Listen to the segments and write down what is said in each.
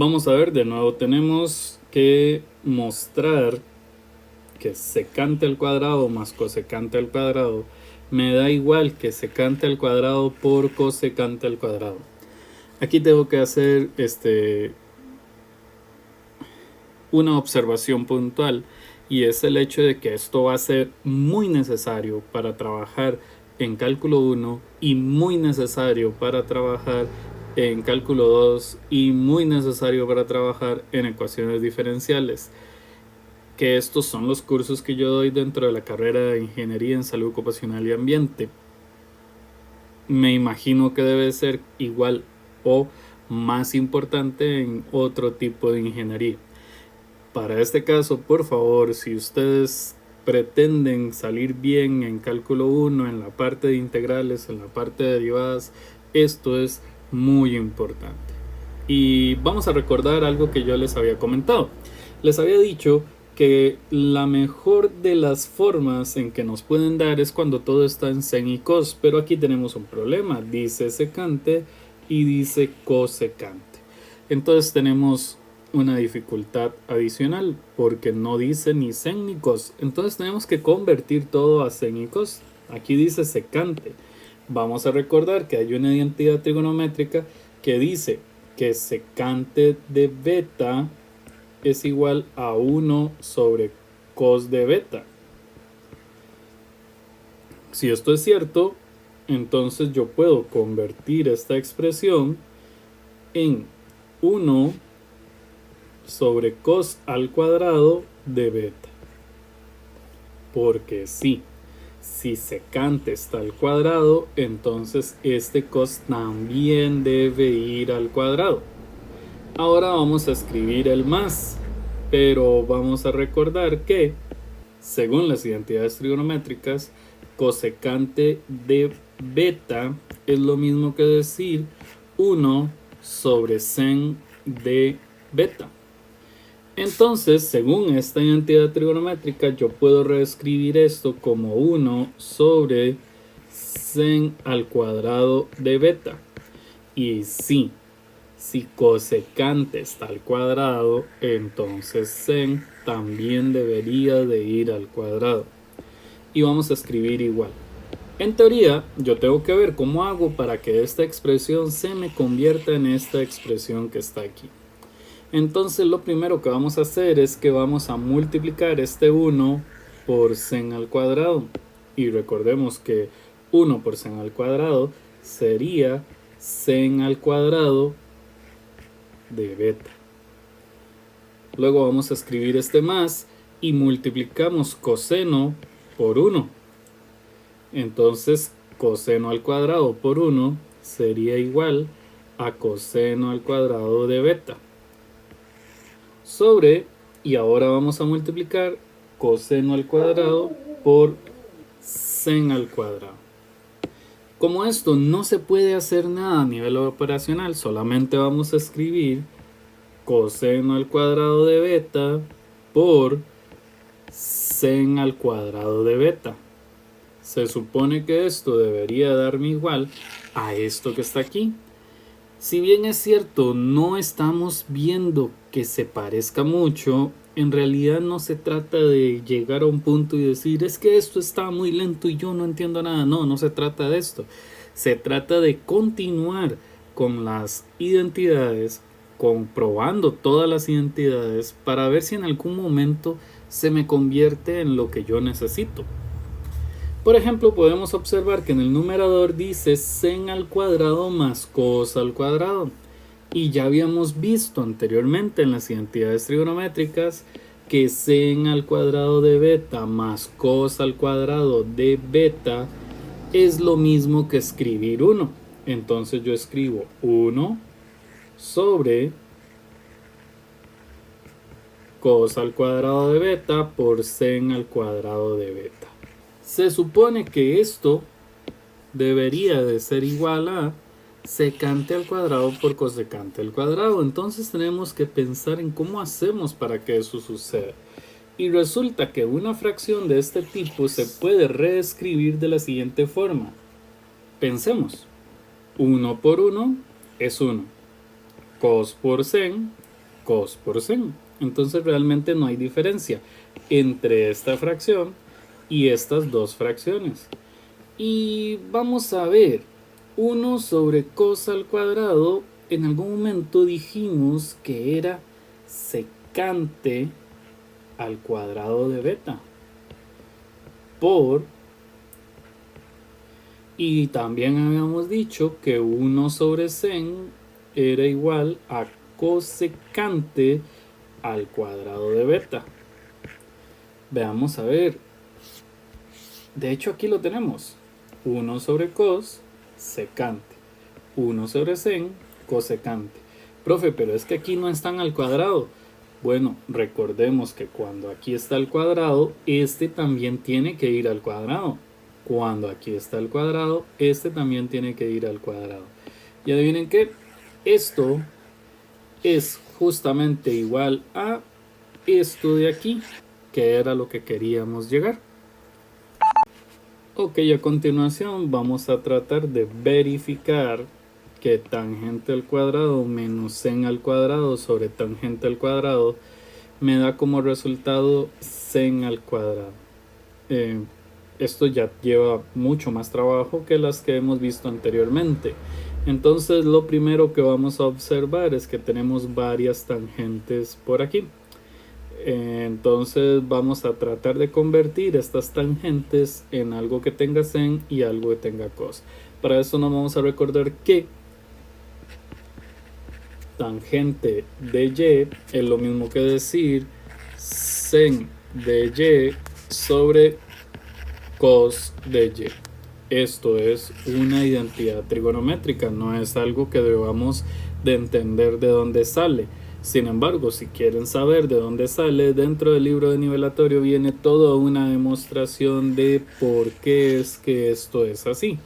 Vamos a ver, de nuevo tenemos que mostrar que secante al cuadrado más cosecante al cuadrado me da igual que secante al cuadrado por cosecante al cuadrado. Aquí tengo que hacer una observación puntual, y es el hecho de que esto va a ser muy necesario para trabajar en cálculo 1 y muy necesario para trabajar en cálculo 2 y muy necesario para trabajar en ecuaciones diferenciales, que estos son los cursos que yo doy dentro de la carrera de Ingeniería en Salud Ocupacional y Ambiente. Me imagino que debe ser igual o más importante en otro tipo de ingeniería. Para este caso, por favor, si ustedes pretenden salir bien en cálculo 1, en la parte de integrales, en la parte de derivadas, esto es muy importante. Y vamos a recordar algo que yo les había comentado. Les había dicho que la mejor de las formas en que nos pueden dar es cuando todo está en sen y cos, pero aquí tenemos un problema, dice secante y dice cosecante. Entonces tenemos una dificultad adicional porque no dice ni sen ni cos. Entonces tenemos que convertir todo a sen y cos. Aquí dice secante. Vamos a recordar que hay una identidad trigonométrica que dice que secante de beta es igual a 1 sobre cos de beta. Si esto es cierto, entonces yo puedo convertir esta expresión en 1 sobre cos al cuadrado de beta. Porque sí, si secante está al cuadrado, entonces este cos también debe ir al cuadrado. Ahora vamos a escribir el más, pero vamos a recordar que, según las identidades trigonométricas, cosecante de beta es lo mismo que decir 1 sobre sen de beta. Entonces, según esta identidad trigonométrica, yo puedo reescribir esto como 1 sobre sen al cuadrado de beta. Y sí, si cosecante está al cuadrado, entonces sen también debería de ir al cuadrado. Y vamos a escribir igual. En teoría, yo tengo que ver cómo hago para que esta expresión se me convierta en esta expresión que está aquí. Entonces lo primero que vamos a hacer es que vamos a multiplicar este 1 por sen al cuadrado. Y recordemos que 1 por sen al cuadrado sería sen al cuadrado de beta. Luego vamos a escribir este más y multiplicamos coseno por 1. Entonces coseno al cuadrado por 1 sería igual a coseno al cuadrado de beta. Sobre, y ahora vamos a multiplicar coseno al cuadrado por sen al cuadrado. Como esto no se puede hacer nada a nivel operacional, solamente vamos a escribir coseno al cuadrado de beta por sen al cuadrado de beta. Se supone que esto debería darme igual a esto que está aquí. Si bien es cierto, no estamos viendo que se parezca mucho, en realidad no se trata de llegar a un punto y decir, es que esto está muy lento y yo no entiendo nada. No, no se trata de esto. Se trata de continuar con las identidades, comprobando todas las identidades para ver si en algún momento se me convierte en lo que yo necesito. Por ejemplo, podemos observar que en el numerador dice sen al cuadrado más cos al cuadrado. Y ya habíamos visto anteriormente en las identidades trigonométricas que sen al cuadrado de beta más cos al cuadrado de beta es lo mismo que escribir 1. Entonces yo escribo 1 sobre cos al cuadrado de beta por sen al cuadrado de beta. Se supone que esto debería de ser igual a secante al cuadrado por cosecante al cuadrado. Entonces tenemos que pensar en cómo hacemos para que eso suceda. Y resulta que una fracción de este tipo se puede reescribir de la siguiente forma. Pensemos. 1 por 1 es 1. Cos por sen cos por sen. Entonces realmente no hay diferencia entre esta fracción y estas dos fracciones. Y vamos a ver, 1 sobre cos al cuadrado, en algún momento dijimos que era secante al cuadrado de beta por, y también habíamos dicho que 1 sobre sen era igual a cosecante al cuadrado de beta. Veamos a ver, de hecho aquí lo tenemos, 1 sobre cos secante, 1 sobre sen cosecante. Profe, pero es que aquí no están al cuadrado. Bueno, recordemos que cuando aquí está el cuadrado, este también tiene que ir al cuadrado. Cuando aquí está el cuadrado, este también tiene que ir al cuadrado. Y adivinen qué, esto es justamente igual a esto de aquí, que era lo que queríamos llegar. Ok, a continuación vamos a tratar de verificar que tangente al cuadrado menos sen al cuadrado sobre tangente al cuadrado me da como resultado sen al cuadrado. Esto ya lleva mucho más trabajo que las que hemos visto anteriormente. Entonces lo primero que vamos a observar es que tenemos varias tangentes por aquí. Entonces vamos a tratar de convertir estas tangentes en algo que tenga sen y algo que tenga cos. Para eso nos vamos a recordar que tangente de y es lo mismo que decir sen de y sobre cos de y. Esto es una identidad trigonométrica, no es algo que debamos de entender de dónde sale. Sin embargo, si quieren saber de dónde sale, dentro del libro de nivelatorio viene toda una demostración de por qué es que esto es así.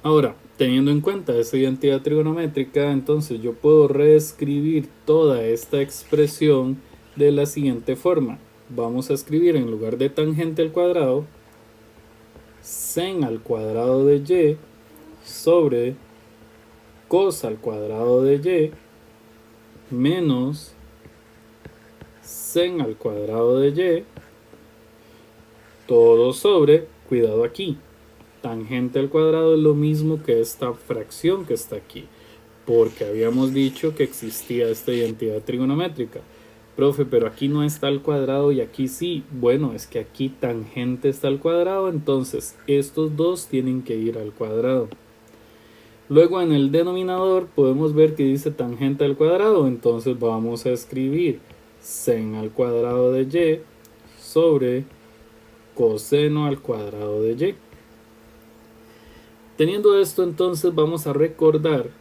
Ahora, teniendo en cuenta esa identidad trigonométrica, entonces yo puedo reescribir toda esta expresión de la siguiente forma. Vamos a escribir en lugar de tangente al cuadrado, sen al cuadrado de y sobre cos al cuadrado de y menos sen al cuadrado de y, todo sobre, cuidado aquí, tangente al cuadrado es lo mismo que esta fracción que está aquí, porque habíamos dicho que existía esta identidad trigonométrica. Profe, pero aquí no está al cuadrado y aquí sí. Bueno, es que aquí tangente está al cuadrado, entonces estos dos tienen que ir al cuadrado. Luego en el denominador podemos ver que dice tangente al cuadrado, entonces vamos a escribir sen al cuadrado de y sobre coseno al cuadrado de y. Teniendo esto, entonces vamos a recordar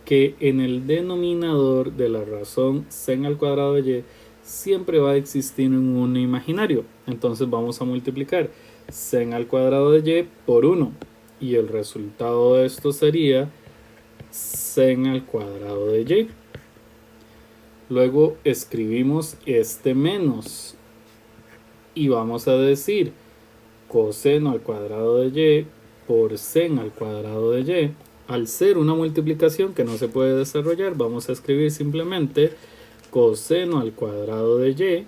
que en el denominador de la razón sen al cuadrado de y siempre va a existir un imaginario. Entonces vamos a multiplicar sen al cuadrado de y por 1. Y el resultado de esto sería sen al cuadrado de y. Luego escribimos este menos. Y vamos a decir coseno al cuadrado de y por sen al cuadrado de y. Al ser una multiplicación que no se puede desarrollar, vamos a escribir simplemente coseno al cuadrado de y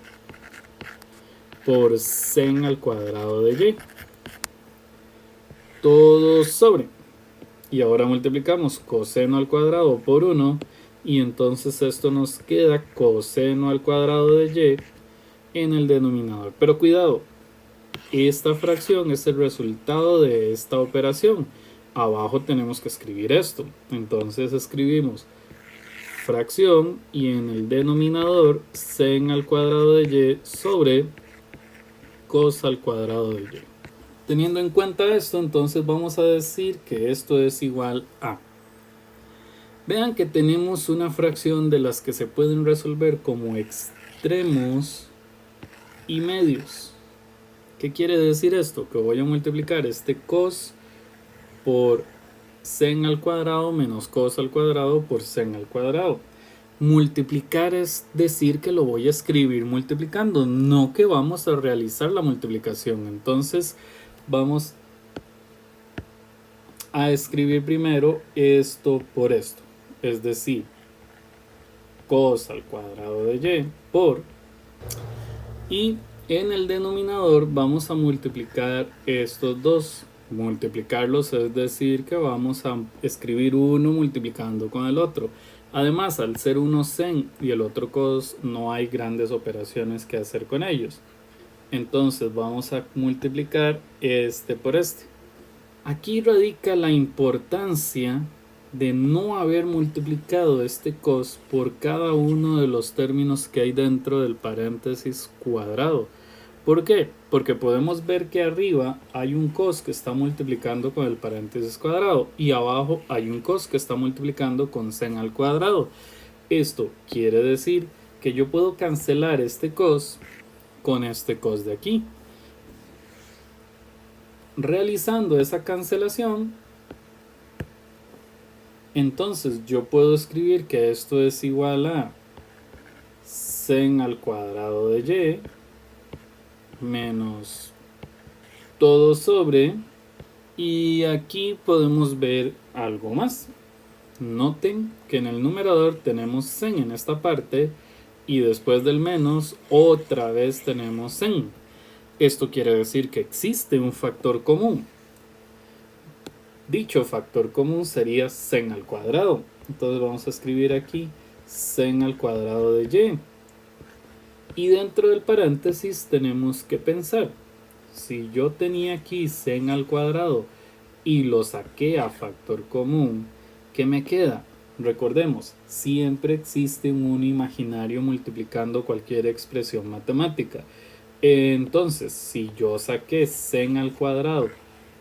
por sen al cuadrado de y. Todo sobre. Y ahora multiplicamos coseno al cuadrado por 1 y entonces esto nos queda coseno al cuadrado de y en el denominador. Pero cuidado, esta fracción es el resultado de esta operación. Abajo tenemos que escribir esto. Entonces escribimos fracción y en el denominador sen al cuadrado de y sobre cos al cuadrado de y. Teniendo en cuenta esto, entonces vamos a decir que esto es igual a. Vean que tenemos una fracción de las que se pueden resolver como extremos y medios. ¿Qué quiere decir esto? Que voy a multiplicar este cos por sen al cuadrado menos cos al cuadrado por sen al cuadrado. Multiplicar es decir que lo voy a escribir multiplicando, no que vamos a realizar la multiplicación. Entonces vamos a escribir primero esto por esto. Es decir, cos al cuadrado de y por, y en el denominador vamos a multiplicar estos dos. Multiplicarlos es decir que vamos a escribir uno multiplicando con el otro. Además, al ser uno sen y el otro cos, no hay grandes operaciones que hacer con ellos. Entonces vamos a multiplicar este por este. Aquí radica la importancia de no haber multiplicado este cos por cada uno de los términos que hay dentro del paréntesis cuadrado. ¿Por qué? Porque podemos ver que arriba hay un cos que está multiplicando con el paréntesis cuadrado y abajo hay un cos que está multiplicando con sen al cuadrado. Esto quiere decir que yo puedo cancelar este cos con este cos de aquí. Realizando esa cancelación, entonces yo puedo escribir que esto es igual a sen al cuadrado de y menos todo sobre, y aquí podemos ver algo más. Noten que en el numerador tenemos sen en esta parte y después del menos otra vez tenemos sen. Esto quiere decir que existe un factor común. Dicho factor común sería sen al cuadrado. Entonces vamos a escribir aquí sen al cuadrado de y. Y dentro del paréntesis tenemos que pensar. Si yo tenía aquí sen al cuadrado y lo saqué a factor común, ¿qué me queda? Recordemos, siempre existe un imaginario multiplicando cualquier expresión matemática. Entonces, si yo saqué sen al cuadrado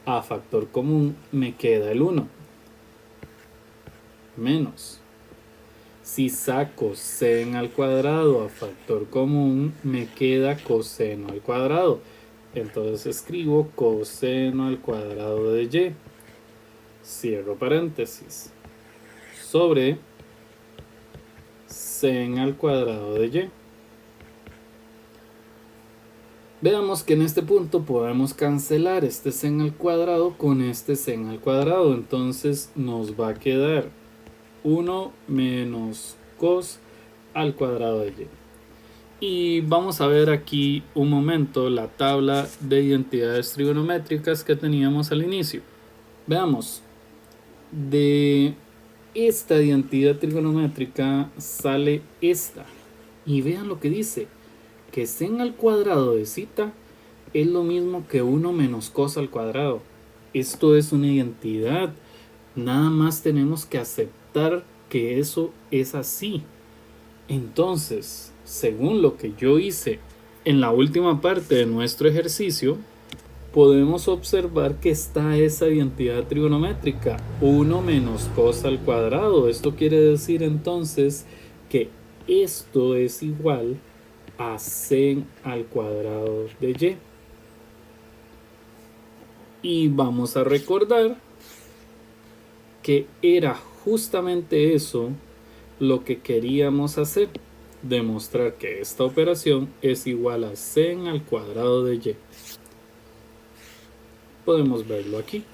a factor común, me queda el 1. Menos. Si saco sen al cuadrado a factor común, me queda coseno al cuadrado. Entonces escribo coseno al cuadrado de y. Cierro paréntesis. Sobre sen al cuadrado de y. Veamos que en este punto podemos cancelar este sen al cuadrado con este sen al cuadrado. Entonces nos va a quedar 1 menos cos al cuadrado de y. Y vamos a ver aquí un momento la tabla de identidades trigonométricas que teníamos al inicio. Veamos, de esta identidad trigonométrica sale esta. Y vean lo que dice. Que sen al cuadrado de zeta es lo mismo que 1 menos cos al cuadrado. Esto es una identidad. Nada más tenemos que aceptar que eso es así. Entonces, según lo que yo hice en la última parte de nuestro ejercicio, podemos observar que está esa identidad trigonométrica, 1 menos cos al cuadrado. Esto quiere decir entonces que esto es igual a sen al cuadrado de y. Y vamos a recordar que era justamente eso lo que queríamos hacer, demostrar que esta operación es igual a sen al cuadrado de y. Podemos verlo aquí.